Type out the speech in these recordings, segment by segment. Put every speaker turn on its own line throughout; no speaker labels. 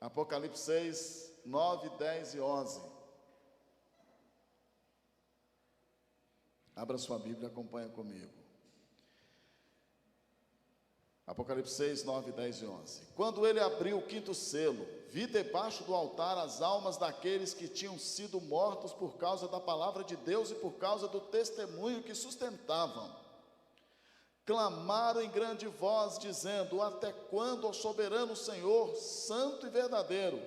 Apocalipse 6, 9, 10 e 11. Abra sua Bíblia e acompanha comigo. Apocalipse 6, 9, 10 e 11. Quando ele abriu o quinto selo, vi debaixo do altar as almas daqueles que tinham sido mortos por causa da palavra de Deus e por causa do testemunho que sustentavam. Clamaram em grande voz, dizendo: até quando, ó soberano Senhor, santo e verdadeiro,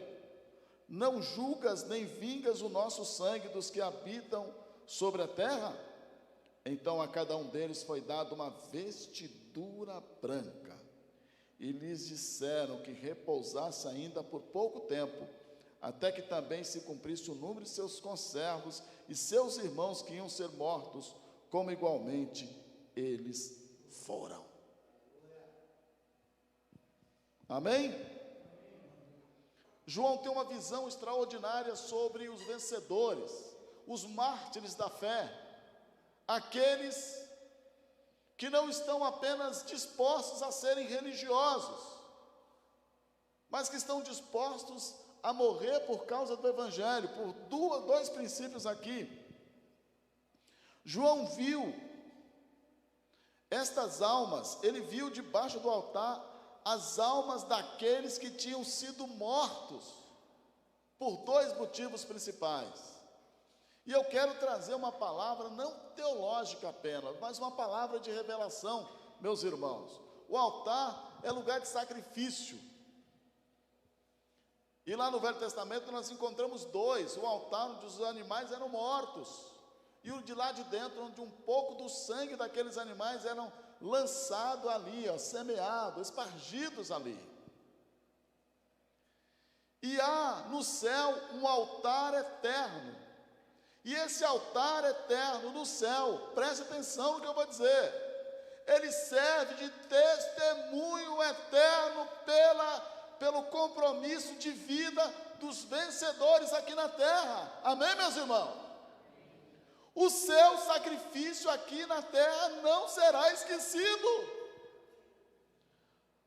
não julgas nem vingas o nosso sangue dos que habitam sobre a terra? Então a cada um deles foi dada uma vestidura branca, e lhes disseram que repousasse ainda por pouco tempo, até que também se cumprisse o número de seus conservos e seus irmãos que iam ser mortos, como igualmente eles foram. Amém? João tem uma visão extraordinária sobre os vencedores, os mártires da fé, aqueles que não estão apenas dispostos a serem religiosos, mas que estão dispostos a morrer por causa do Evangelho, por dois princípios aqui. João viu estas almas, ele viu debaixo do altar as almas daqueles que tinham sido mortos, por dois motivos principais. E eu quero trazer uma palavra não teológica apenas, mas uma palavra de revelação, meus irmãos. O altar é lugar de sacrifício. E lá no Velho Testamento nós encontramos dois: o altar onde os animais eram mortos, e o de lá de dentro, onde um pouco do sangue daqueles animais eram lançado ali, semeado, espargidos ali. E há no céu um altar eterno. E esse altar eterno no céu, preste atenção no que eu vou dizer, ele serve de testemunho eterno pelo compromisso de vida dos vencedores aqui na terra. Amém, meus irmãos? O seu sacrifício aqui na terra não será esquecido.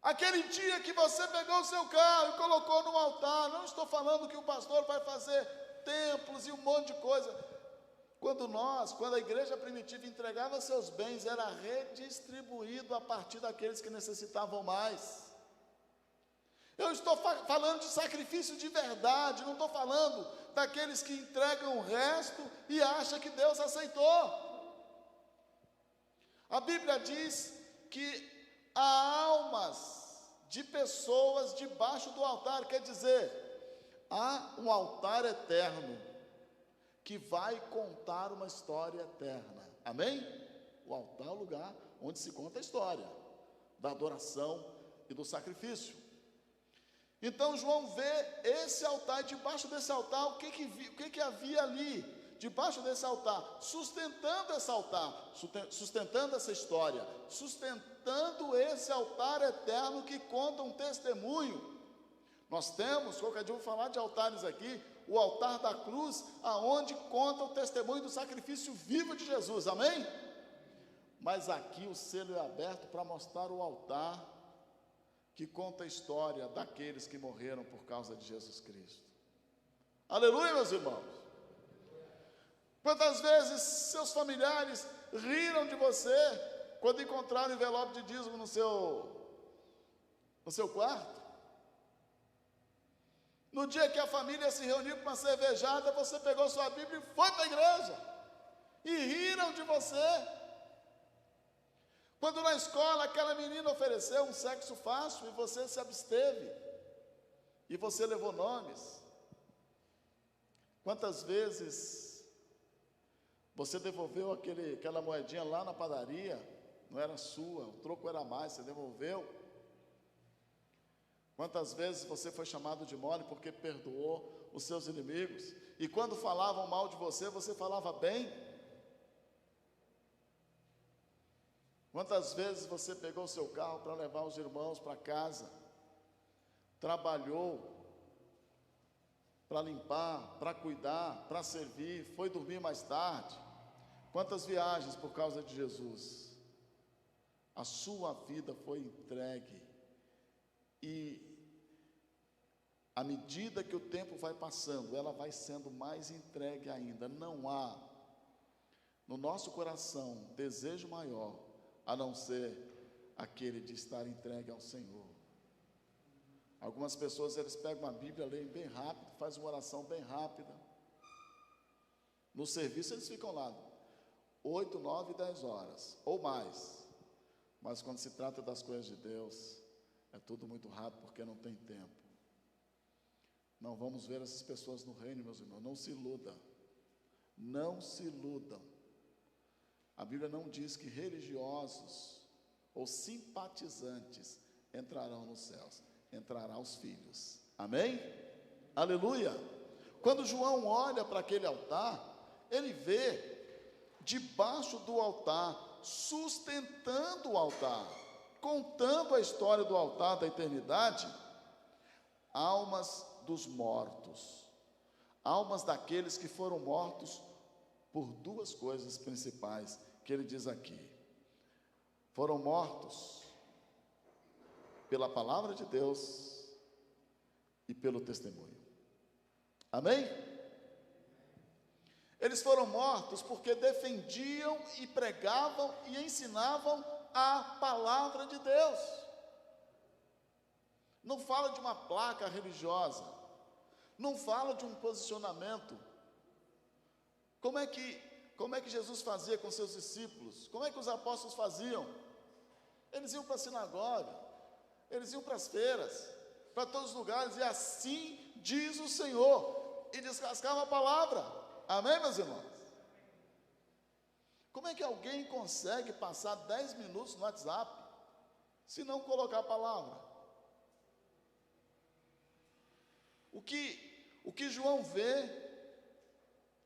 Aquele dia que você pegou o seu carro e colocou no altar, não estou falando que o pastor vai fazer templos e um monte de coisa. Quando a igreja primitiva entregava seus bens, era redistribuído a partir daqueles que necessitavam mais. Eu estou falando de sacrifício de verdade, não estou falando daqueles que entregam o resto e acham que Deus aceitou. A Bíblia diz que há almas de pessoas debaixo do altar, quer dizer, há um altar eterno que vai contar uma história eterna. Amém? O altar é o lugar onde se conta a história da adoração e do sacrifício. Então João vê esse altar, e debaixo desse altar, o que havia ali, debaixo desse altar, sustentando esse altar, sustentando essa história, sustentando esse altar eterno que conta um testemunho. Nós temos, qualquer dia eu vou falar de altares aqui, o altar da cruz, aonde conta o testemunho do sacrifício vivo de Jesus, amém? Mas aqui o selo é aberto para mostrar o altar que conta a história daqueles que morreram por causa de Jesus Cristo. Aleluia, meus irmãos! Quantas vezes seus familiares riram de você quando encontraram o envelope de dízimo no seu quarto? No dia que a família se reuniu para uma cervejada, você pegou sua Bíblia e foi para a igreja, e riram de você. Quando na escola aquela menina ofereceu um sexo fácil e você se absteve, e você levou nomes. Quantas vezes você devolveu aquela moedinha lá na padaria, não era sua, o troco era mais, você devolveu. Quantas vezes você foi chamado de mole porque perdoou os seus inimigos, e quando falavam mal de você, você falava bem? Quantas vezes você pegou o seu carro para levar os irmãos para casa, trabalhou para limpar, para cuidar, para servir, foi dormir mais tarde? Quantas viagens por causa de Jesus? A sua vida foi entregue, e à medida que o tempo vai passando, ela vai sendo mais entregue ainda. Não há no nosso coração desejo maior a não ser aquele de estar entregue ao Senhor. Algumas pessoas, eles pegam a Bíblia, leem bem rápido, fazem uma oração bem rápida. No serviço eles ficam lá 8, 9, 10 horas ou mais. Mas quando se trata das coisas de Deus, é tudo muito rápido, porque não tem tempo. Não vamos ver essas pessoas no reino, meus irmãos. Não se iludam. Não se iludam. A Bíblia não diz que religiosos ou simpatizantes entrarão nos céus. Entrarão os filhos. Amém? Aleluia! Quando João olha para aquele altar, ele vê debaixo do altar, sustentando o altar, contando a história do altar da eternidade, almas dos mortos, almas daqueles que foram mortos por duas coisas principais que ele diz aqui. Foram mortos pela palavra de Deus e pelo testemunho. Amém? Eles foram mortos porque defendiam e pregavam e ensinavam a palavra de Deus. Não fala de uma placa religiosa, não fala de um posicionamento. Como é que Jesus fazia com seus discípulos? Como é que os apóstolos faziam? Eles iam para a sinagoga, eles iam para as feiras, para todos os lugares, e assim diz o Senhor, e descascavam a palavra. Amém, meus irmãos? Como é que alguém consegue passar 10 minutos no WhatsApp, se não colocar a palavra? O que João vê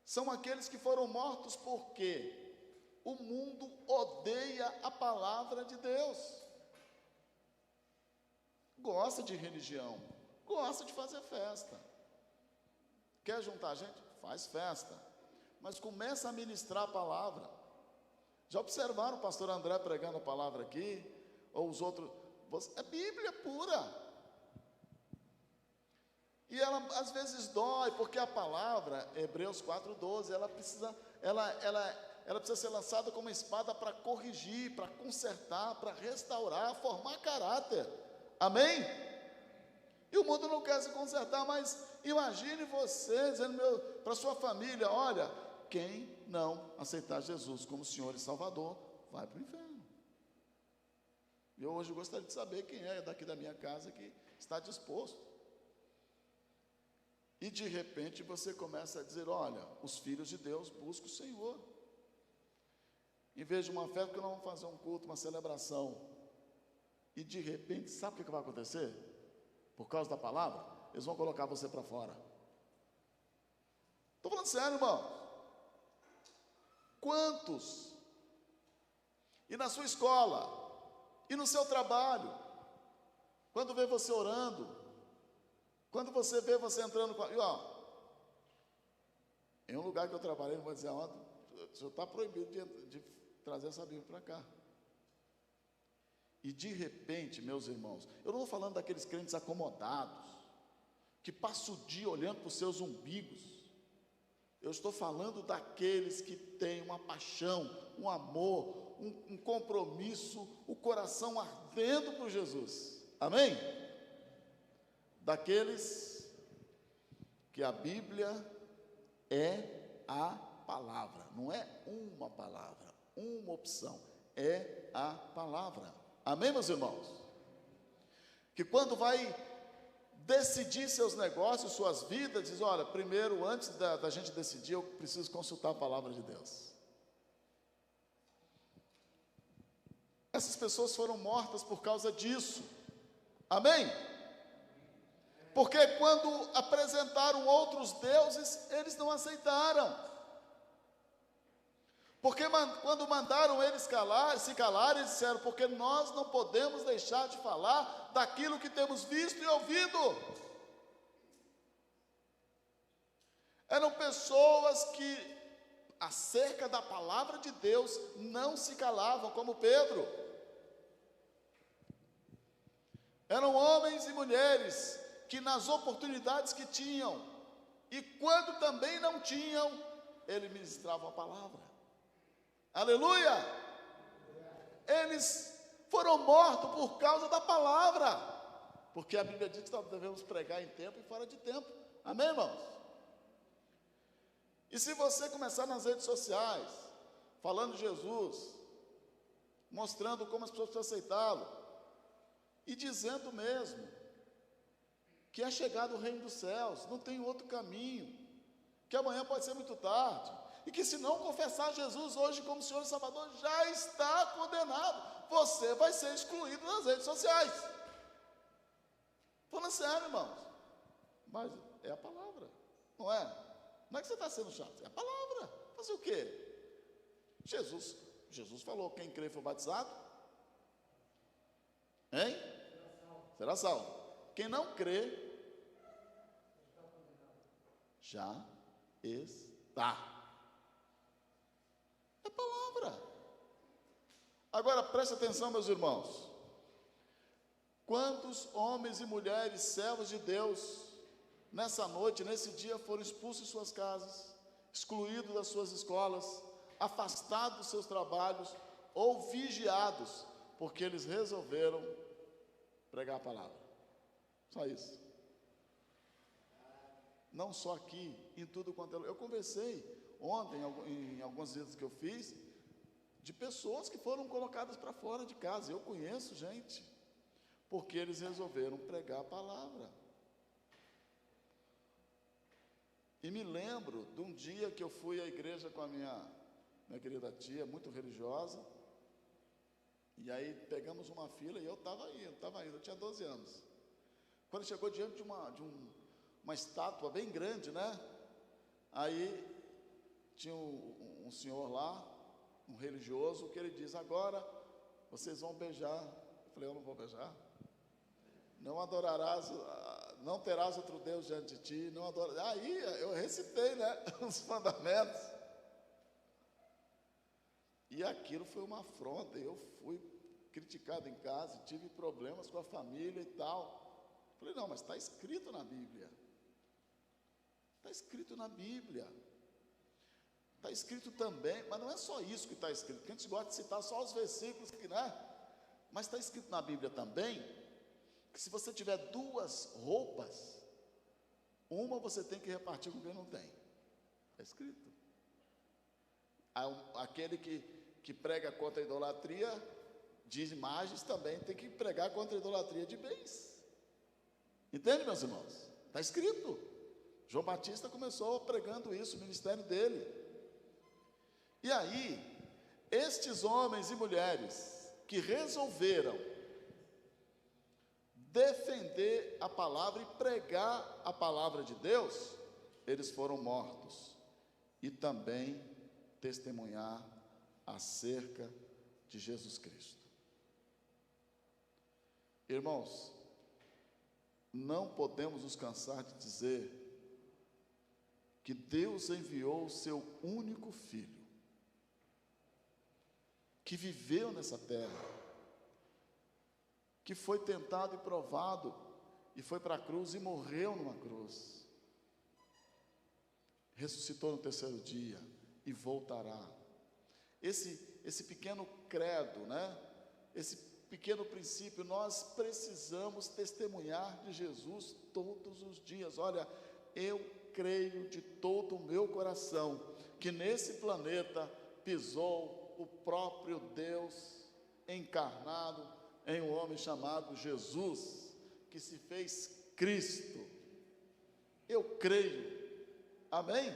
são aqueles que foram mortos porque o mundo odeia a palavra de Deus. Gosta de religião, gosta de fazer festa. Quer juntar gente? Faz festa. Mas começa a ministrar a palavra. Já observaram o pastor André pregando a palavra aqui? Ou os outros? É Bíblia pura. E ela às vezes dói, porque a palavra, Hebreus 4:12, ela precisa ser lançada como uma espada para corrigir, para consertar, para restaurar, formar caráter. Amém? E o mundo não quer se consertar, mas imagine você dizendo para sua família: olha, quem não aceitar Jesus como Senhor e Salvador, vai para o inferno. E eu hoje gostaria de saber quem é daqui da minha casa que está disposto. E de repente você começa a dizer: olha, os filhos de Deus buscam o Senhor. Em vez de uma festa, que nós vamos fazer um culto, uma celebração. E de repente, sabe o que vai acontecer? Por causa da palavra, eles vão colocar você para fora. Estou falando sério, irmão. Quantos? E na sua escola, e no seu trabalho, quando vê você orando, quando você vê você entrando com... em um lugar que eu trabalhei, não vou dizer aonde, o senhor está proibido de trazer essa Bíblia para cá. E de repente, meus irmãos, eu não estou falando daqueles crentes acomodados, que passam o dia olhando para os seus umbigos. Eu estou falando daqueles que têm uma paixão, um amor, um compromisso, o coração ardendo por Jesus. Amém? Daqueles que a Bíblia é a palavra, não é uma palavra, uma opção, é a palavra. Amém, meus irmãos? Que quando vai decidir seus negócios, suas vidas, diz: olha, primeiro, antes da gente decidir, eu preciso consultar a palavra de Deus. Essas pessoas foram mortas por causa disso. Amém? Porque quando apresentaram outros deuses, eles não aceitaram. Porque quando mandaram eles se calar, eles disseram: porque nós não podemos deixar de falar daquilo que temos visto e ouvido. Eram pessoas que, acerca da palavra de Deus, não se calavam, como Pedro. Eram homens e mulheres que nas oportunidades que tinham, e quando também não tinham, ele ministrava a palavra. Aleluia! Eles foram mortos por causa da palavra, porque a Bíblia diz que nós devemos pregar em tempo e fora de tempo. Amém, irmãos? E se você começar nas redes sociais, falando de Jesus, mostrando como as pessoas precisam aceitá-lo, e dizendo mesmo que é chegado o reino dos céus, não tem outro caminho, que amanhã pode ser muito tarde, e que se não confessar Jesus hoje como Senhor e Salvador, já está condenado, você vai ser excluído das redes sociais. Falando sério, irmãos, mas é a palavra, não é? Não é que você está sendo chato, é a palavra. Fazer o quê? Jesus falou, quem crê e for batizado, hein? Será salvo. Quem não crê, já está. É palavra. Agora preste atenção, meus irmãos. Quantos homens e mulheres, servos de Deus, nessa noite, nesse dia, foram expulsos de suas casas, excluídos das suas escolas, afastados dos seus trabalhos, ou vigiados, porque eles resolveram pregar a palavra. Só isso. Não só aqui, em tudo quanto eu conversei ontem, em algumas vezes que eu fiz, de pessoas que foram colocadas para fora de casa. Eu conheço gente, porque eles resolveram pregar a palavra. E me lembro de um dia que eu fui à igreja com a minha querida tia, muito religiosa, e aí pegamos uma fila, e eu estava indo, eu tinha 12 anos. Quando chegou diante de uma estátua bem grande, né? Aí tinha um senhor lá, um religioso, que ele diz, agora vocês vão beijar. Eu falei, eu não vou beijar. Não adorarás, não terás outro Deus diante de ti, não adorarás. Aí eu recitei, né, os mandamentos. E aquilo foi uma afronta, eu fui criticado em casa, tive problemas com a família e tal. Falei, não, mas está escrito na Bíblia. Está escrito na Bíblia. Está escrito também, mas não é só isso que está escrito, porque a gente gosta de citar só os versículos, né? Mas está escrito na Bíblia também, que se você tiver duas roupas, uma você tem que repartir com quem não tem. Está escrito. Aquele que prega contra a idolatria de imagens também tem que pregar contra a idolatria de bens. Entende, meus irmãos? Está escrito. João Batista começou pregando isso, o ministério dele. E aí, estes homens e mulheres que resolveram defender a palavra e pregar a palavra de Deus, eles foram mortos. E também testemunhar acerca de Jesus Cristo. Irmãos, não podemos nos cansar de dizer que Deus enviou o seu único Filho, que viveu nessa terra, que foi tentado e provado, e foi para a cruz e morreu numa cruz, ressuscitou no terceiro dia e voltará. Esse pequeno credo, né? Esse pequeno princípio, nós precisamos testemunhar de Jesus todos os dias. Olha, eu creio de todo o meu coração que nesse planeta pisou o próprio Deus encarnado em um homem chamado Jesus, que se fez Cristo. Eu creio, amém?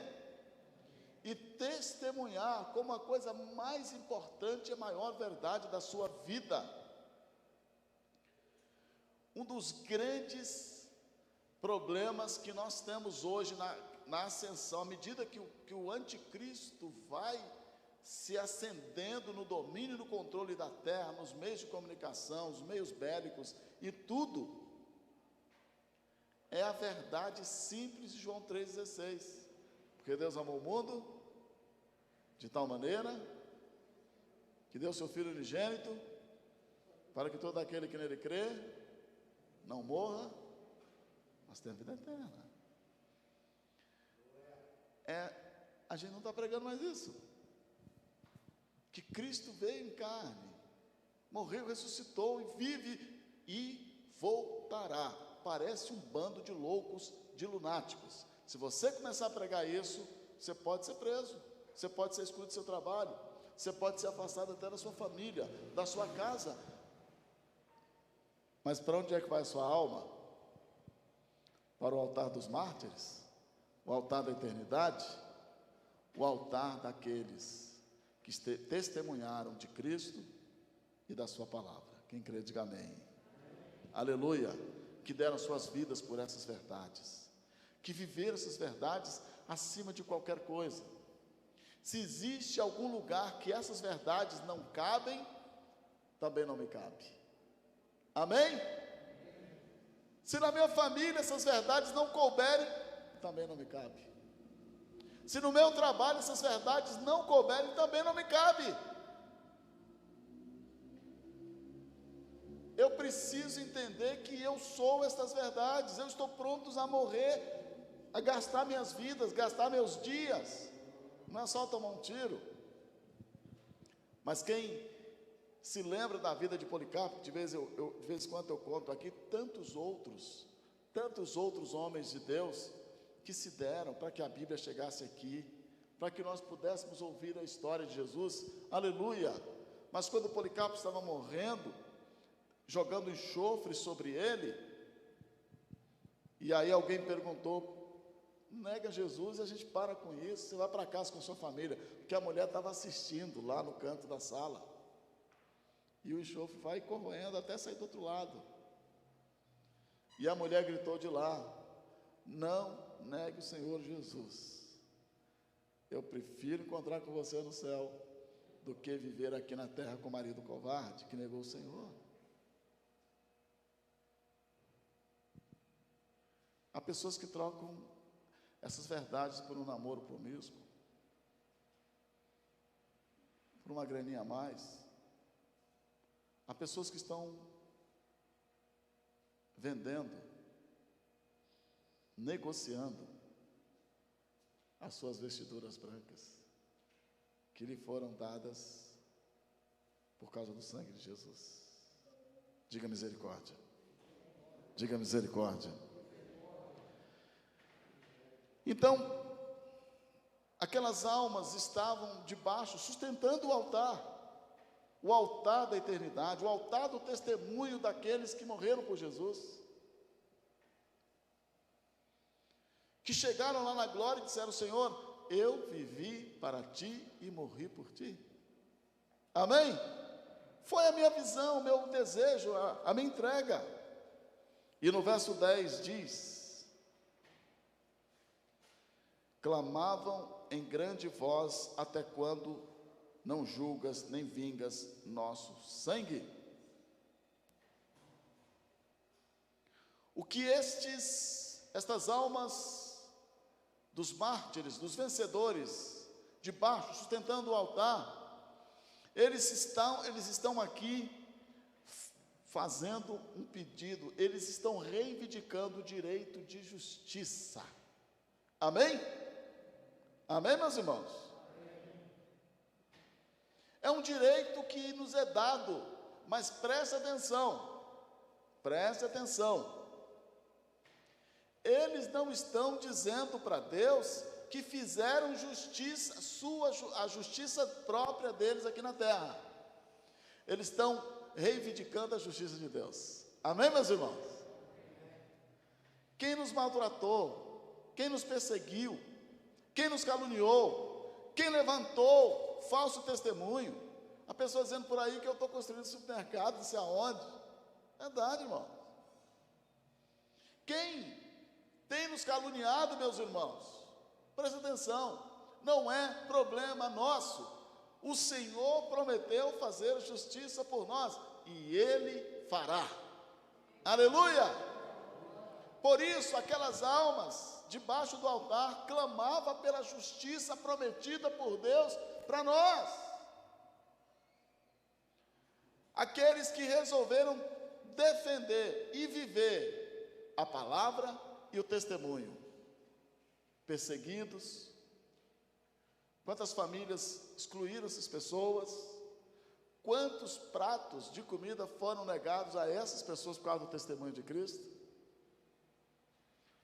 E testemunhar como a coisa mais importante e a maior verdade da sua vida. Um dos grandes problemas que nós temos hoje na ascensão, à medida que o anticristo vai se ascendendo no domínio e no controle da terra, nos meios de comunicação, os meios bélicos e tudo, é a verdade simples de João 3,16. Porque Deus amou o mundo de tal maneira que deu seu Filho unigênito, para que todo aquele que nele crê não morra, Nós temos vida eterna. A gente não está pregando mais isso. Que Cristo veio em carne, morreu, ressuscitou e vive e voltará. Parece um bando de loucos, de lunáticos. Se você começar a pregar isso, você pode ser preso, você pode ser excluído do seu trabalho, você pode ser afastado até da sua família, da sua casa. Mas para onde é que vai a sua alma? Para o altar dos mártires? O altar da eternidade? O altar daqueles que testemunharam de Cristo e da sua palavra. Quem crê, diga amém. Aleluia. Que deram suas vidas por essas verdades, que viveram essas verdades acima de qualquer coisa. Se existe algum lugar que essas verdades não cabem, também não me cabe. Amém? Se na minha família essas verdades não couberem, também não me cabe. Se no meu trabalho essas verdades não couberem, também não me cabe. Eu preciso entender que eu sou estas verdades. Eu estou pronto a morrer, a gastar minhas vidas, gastar meus dias. Não é só tomar um tiro. Mas quem se lembra da vida de Policarpo, de vez em quando eu conto aqui, tantos outros homens de Deus que se deram para que a Bíblia chegasse aqui, para que nós pudéssemos ouvir a história de Jesus. Aleluia! Mas quando Policarpo estava morrendo, jogando enxofre sobre ele, e aí alguém perguntou: nega Jesus e a gente para com isso, você vai para casa com sua família, porque a mulher estava assistindo lá no canto da sala, e o enxofre vai corroendo até sair do outro lado, e a mulher gritou de lá: não negue o Senhor Jesus, eu prefiro encontrar com você no céu, do que viver aqui na terra com o marido covarde, que negou o Senhor. Há pessoas que trocam essas verdades por um namoro promíscuo, por uma graninha a mais. Há pessoas que estão vendendo, negociando as suas vestiduras brancas, que lhe foram dadas por causa do sangue de Jesus. Diga misericórdia. Diga misericórdia. Então, aquelas almas estavam debaixo, sustentando o altar da eternidade, o altar do testemunho daqueles que morreram por Jesus, que chegaram lá na glória e disseram: Senhor, eu vivi para ti e morri por ti. Amém? Foi a minha visão, o meu desejo, a minha entrega. E no verso 10 diz: clamavam em grande voz: até quando não julgas nem vingas nosso sangue? O que estas almas dos mártires, dos vencedores, debaixo, sustentando o altar, eles estão aqui fazendo um pedido, eles estão reivindicando o direito de justiça. Amém? Amém, meus irmãos? É um direito que nos é dado, mas preste atenção, eles não estão dizendo para Deus que fizeram justiça, a justiça própria deles aqui na terra. Eles estão reivindicando a justiça de Deus. Amém, meus irmãos? Quem nos maltratou, quem nos perseguiu, quem nos caluniou, quem levantou falso testemunho, a pessoa dizendo por aí que eu estou construindo supermercado, não sei aonde. Verdade, irmão. Quem tem nos caluniado, meus irmãos, presta atenção, não é problema nosso. O Senhor prometeu fazer justiça por nós, e Ele fará. Aleluia! Por isso, aquelas almas debaixo do altar clamavam pela justiça prometida por Deus para nós. Aqueles que resolveram defender e viver a palavra e o testemunho. Perseguidos. Quantas famílias excluíram essas pessoas? Quantos pratos de comida foram negados a essas pessoas por causa do testemunho de Cristo?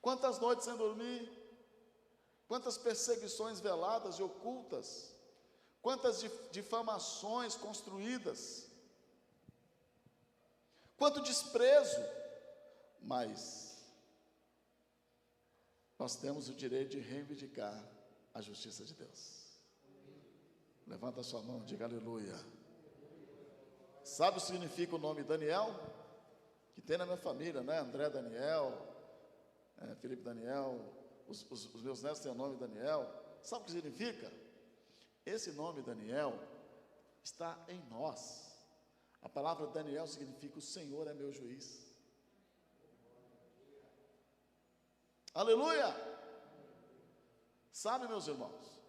Quantas noites sem dormir? Quantas perseguições veladas e ocultas? Quantas difamações construídas? Quanto desprezo? Mas nós temos o direito de reivindicar a justiça de Deus. Levanta a sua mão, diga aleluia. Sabe o que significa o nome Daniel? Que tem na minha família, né? André Daniel, Felipe Daniel, os meus netos têm o nome Daniel. Sabe o que significa? Esse nome Daniel está em nós. A palavra Daniel significa o Senhor é meu juiz. Aleluia! Sabe, meus irmãos,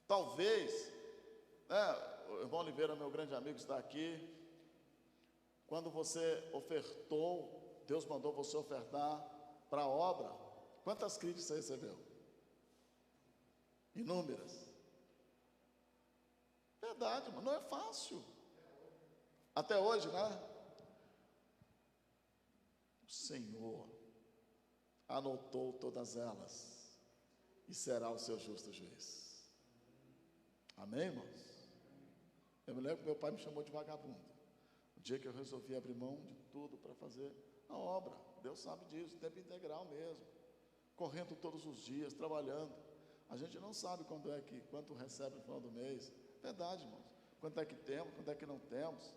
talvez, o irmão Oliveira, meu grande amigo, está aqui. Quando você ofertou, Deus mandou você ofertar para a obra, quantas críticas você recebeu? Inúmeras. Verdade, mas não é fácil. Até hoje, né? O Senhor anotou todas elas e será o seu justo juiz. Amém, irmãos? Eu me lembro que meu pai me chamou de vagabundo. O dia que eu resolvi abrir mão de tudo para fazer a obra, Deus sabe disso, tempo integral mesmo, correndo todos os dias, trabalhando. A gente não sabe quanto recebe no final do mês. Verdade, irmãos. Quanto é que temos, quanto é que não temos.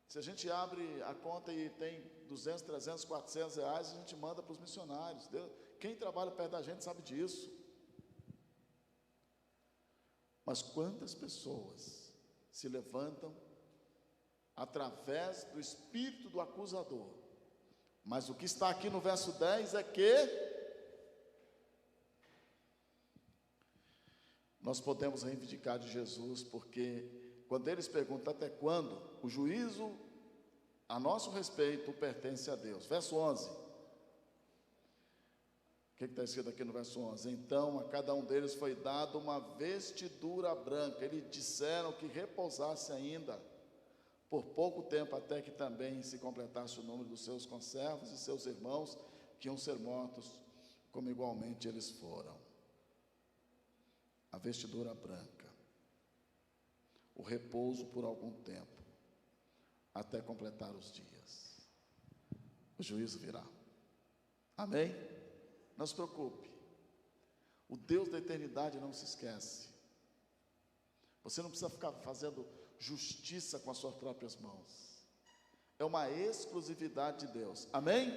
Se a gente abre a conta e tem 200, 300, 400 reais, a gente manda para os missionários. Quem trabalha perto da gente sabe disso. Mas quantas pessoas se levantam através do espírito do acusador? Mas o que está aqui no verso 10 é que nós podemos reivindicar de Jesus, porque quando eles perguntam até quando, o juízo a nosso respeito pertence a Deus. Verso 11. O que está escrito aqui no verso 11? Então a cada um deles foi dado uma vestidura branca. Eles disseram que repousasse ainda por pouco tempo, até que também se completasse o número dos seus conservos e seus irmãos, que iam ser mortos, como igualmente eles foram. A vestidura branca, o repouso por algum tempo, até completar os dias. O juízo virá. Amém? Não se preocupe. O Deus da eternidade não se esquece. Você não precisa ficar fazendo justiça com as suas próprias mãos. É uma exclusividade de Deus. Amém?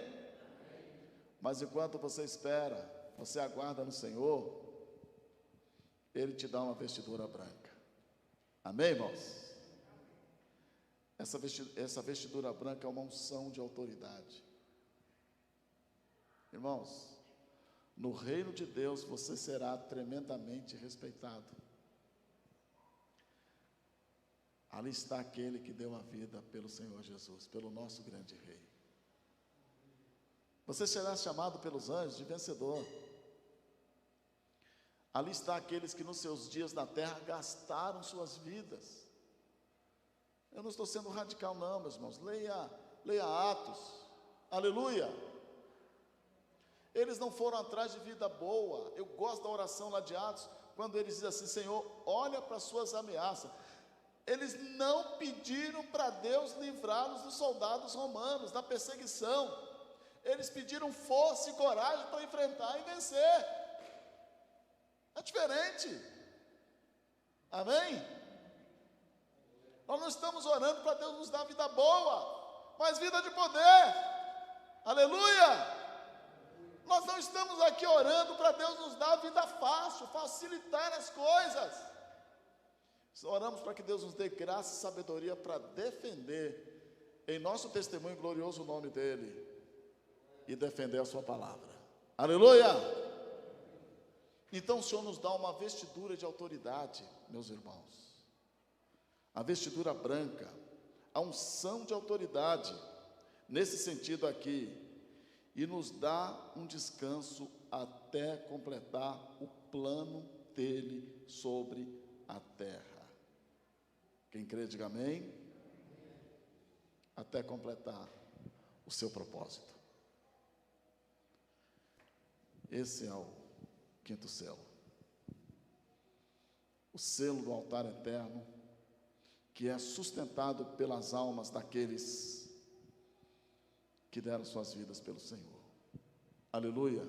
Mas enquanto você espera, você aguarda no Senhor, Ele te dá uma vestidura branca. Amém, irmãos? Essa vestidura branca é uma unção de autoridade. Irmãos, no reino de Deus você será tremendamente respeitado. Ali está aquele que deu a vida pelo Senhor Jesus, pelo nosso grande Rei. Você será chamado pelos anjos de vencedor. Ali está aqueles que nos seus dias na terra gastaram suas vidas. Eu não estou sendo radical não, meus irmãos. Leia Atos. Aleluia. Eles não foram atrás de vida boa. Eu gosto da oração lá de Atos, quando eles dizem assim: Senhor, olha para as suas ameaças. Eles não pediram para Deus livrá-los dos soldados romanos, da perseguição. Eles pediram força e coragem para enfrentar e vencer. É diferente. Amém? Nós não estamos orando para Deus nos dar vida boa, mas vida de poder. Aleluia! Nós não estamos aqui orando para Deus nos dar vida fácil, facilitar as coisas. Oramos para que Deus nos dê graça e sabedoria para defender em nosso testemunho glorioso o nome dEle e defender a sua palavra. Aleluia! Então o Senhor nos dá uma vestidura de autoridade, meus irmãos. A vestidura branca, a unção de autoridade, nesse sentido aqui. e nos dá um descanso até completar o plano dele sobre a terra. Quem crê, diga amém. Até completar o seu propósito. Esse é o quinto selo. O selo do altar eterno, que é sustentado pelas almas daqueles que deram suas vidas pelo Senhor. Aleluia.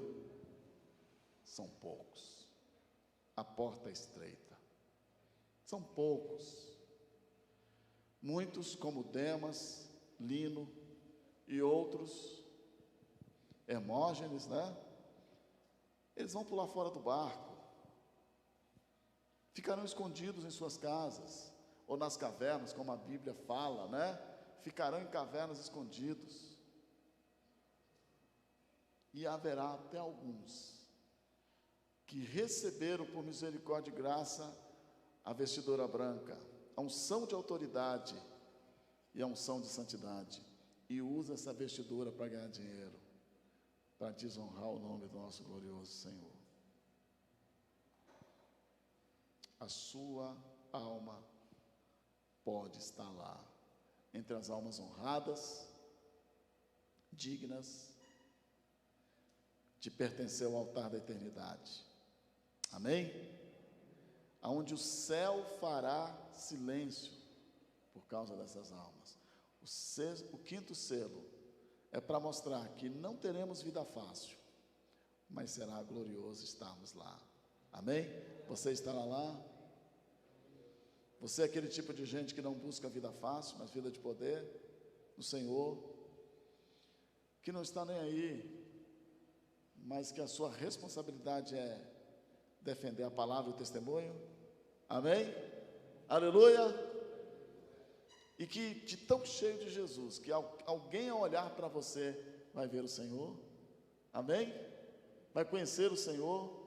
São poucos. A porta é estreita. São poucos. Muitos, como Demas, Lino e outros, Hermógenes, né? Eles vão pular fora do barco. Ficarão escondidos em suas casas, ou nas cavernas, como a Bíblia fala, né? Ficarão em cavernas escondidos. E haverá até alguns que receberam por misericórdia e graça a vestidura branca, a unção de autoridade e a unção de santidade, e usa essa vestidura para ganhar dinheiro, para desonrar o nome do nosso glorioso Senhor. A sua alma pode estar lá, entre as almas honradas, dignas de pertencer ao altar da eternidade. Amém? Aonde o céu fará silêncio por causa dessas almas. O quinto selo é para mostrar que não teremos vida fácil, mas será glorioso estarmos lá. Amém? Você estará lá? Você é aquele tipo de gente que não busca vida fácil, mas vida de poder no Senhor, que não está nem aí, mas que a sua responsabilidade é defender a palavra e o testemunho. Amém? Aleluia! E que de tão cheio de Jesus, que alguém ao olhar para você vai ver o Senhor. Amém? Vai conhecer o Senhor.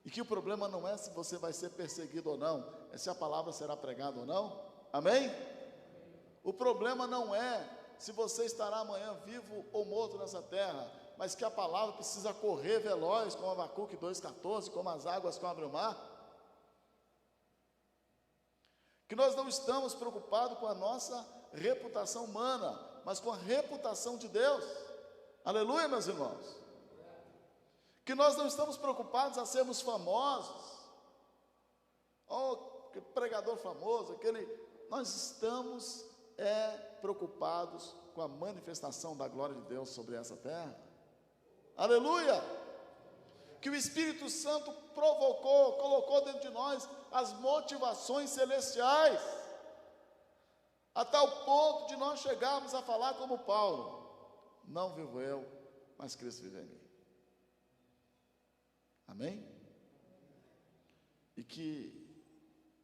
E que o problema não é se você vai ser perseguido ou não, é se a palavra será pregada ou não. Amém? O problema não é se você estará amanhã vivo ou morto nessa terra, mas que a palavra precisa correr veloz, como Abacuque 2,14, como as águas cobrem o mar. Que nós não estamos preocupados com a nossa reputação humana, mas com a reputação de Deus. Aleluia, meus irmãos. Que nós não estamos preocupados a sermos famosos. Oh, que pregador famoso, nós estamos preocupados com a manifestação da glória de Deus sobre essa terra. Aleluia! Que o Espírito Santo colocou dentro de nós as motivações celestiais, a tal ponto de nós chegarmos a falar como Paulo: não vivo eu, mas Cristo vive em mim. Amém? E que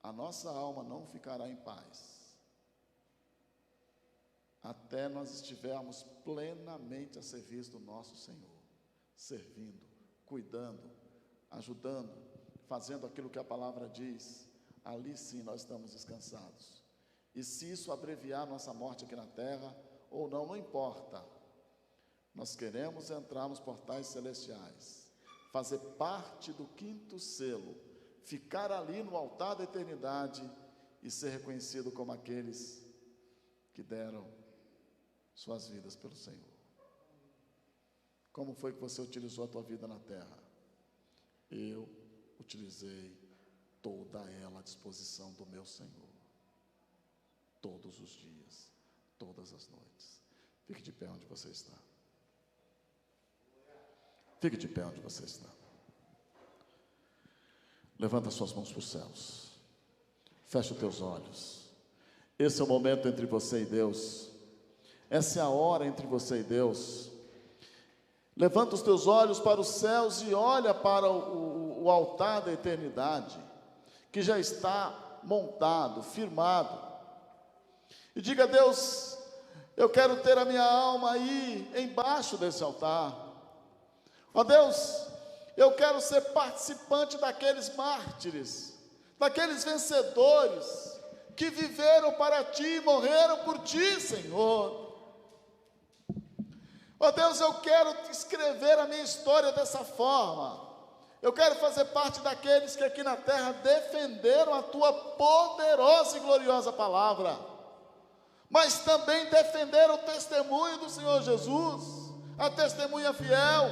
a nossa alma não ficará em paz até nós estivermos plenamente a serviço do nosso Senhor, servindo, cuidando, ajudando, fazendo aquilo que a palavra diz. Ali sim nós estamos descansados. E se isso abreviar nossa morte aqui na terra ou não, não importa. Nós queremos entrar nos portais celestiais, fazer parte do quinto selo, ficar ali no altar da eternidade e ser reconhecido como aqueles que deram suas vidas pelo Senhor. Como foi que você utilizou a tua vida na terra? Eu utilizei toda ela à disposição do meu Senhor, todos os dias, todas as noites. Fique de pé onde você está. Fique de pé onde você está. Levanta suas mãos para os céus. Fecha os teus olhos. Esse é o momento entre você e Deus. Essa é a hora entre você e Deus. Levanta os teus olhos para os céus e olha para o altar da eternidade, que já está montado, firmado. E diga a Deus: eu quero ter a minha alma aí embaixo desse altar. Ó Deus, eu quero ser participante daqueles mártires, daqueles vencedores que viveram para Ti e morreram por Ti, Senhor. Ó Deus, eu quero escrever a minha história dessa forma. Eu quero fazer parte daqueles que aqui na terra defenderam a tua poderosa e gloriosa palavra, mas também defenderam o testemunho do Senhor Jesus, a testemunha fiel.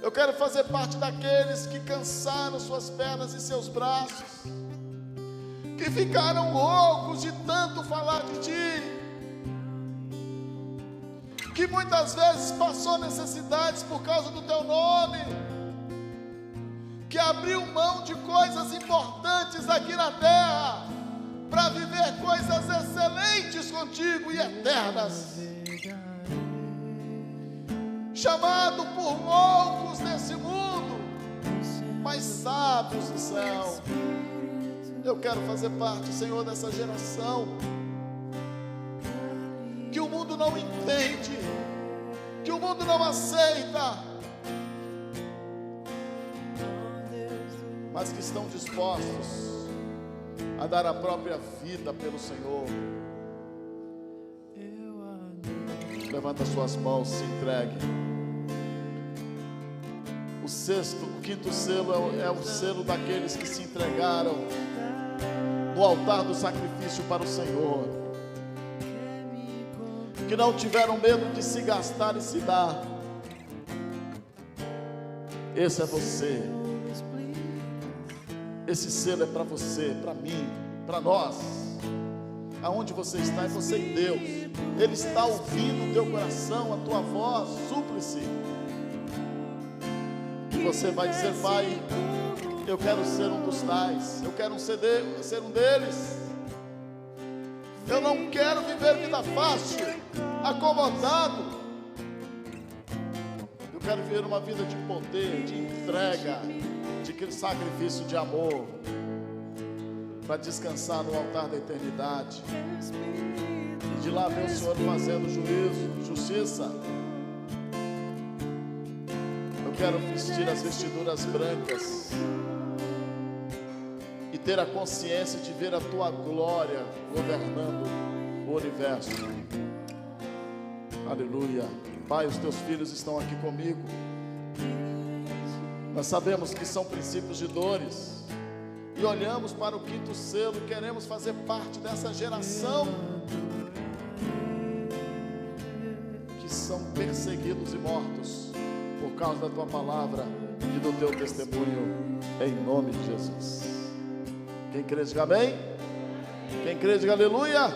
Eu quero fazer parte daqueles que cansaram suas pernas e seus braços, que ficaram loucos de tanto falar de Ti, que muitas vezes passou necessidades por causa do Teu nome, que abriu mão de coisas importantes aqui na terra, para viver coisas excelentes contigo e eternas, chamado por loucos desse mundo, mas sábios do céu. Eu quero fazer parte, Senhor, dessa geração que o mundo não entende, que o mundo não aceita, mas que estão dispostos a dar a própria vida pelo Senhor. Levanta suas mãos, se entregue. O quinto selo é o selo daqueles que se entregaram no altar do sacrifício para o Senhor, que não tiveram medo de se gastar e se dar. Esse é você. Esse selo é para você, para mim, para nós. Aonde você está, é você e Deus. Ele está ouvindo o teu coração, a tua voz, súplice. E você vai dizer: Pai, eu quero ser um dos tais, eu quero ser um deles. Eu não quero viver vida fácil, acomodado. Eu quero viver uma vida de poder, de entrega, de sacrifício de amor, para descansar no altar da eternidade, e de lá ver o Senhor fazendo juízo, justiça. Eu quero vestir as vestiduras brancas e ter a consciência de ver a tua glória governando o universo. Aleluia. Pai, os teus filhos estão aqui comigo. Nós sabemos que são princípios de dores, e olhamos para o quinto selo e queremos fazer parte dessa geração que são perseguidos e mortos por causa da tua palavra e do teu testemunho, em nome de Jesus. Quem crê, diga amém. Quem crê, diga aleluia.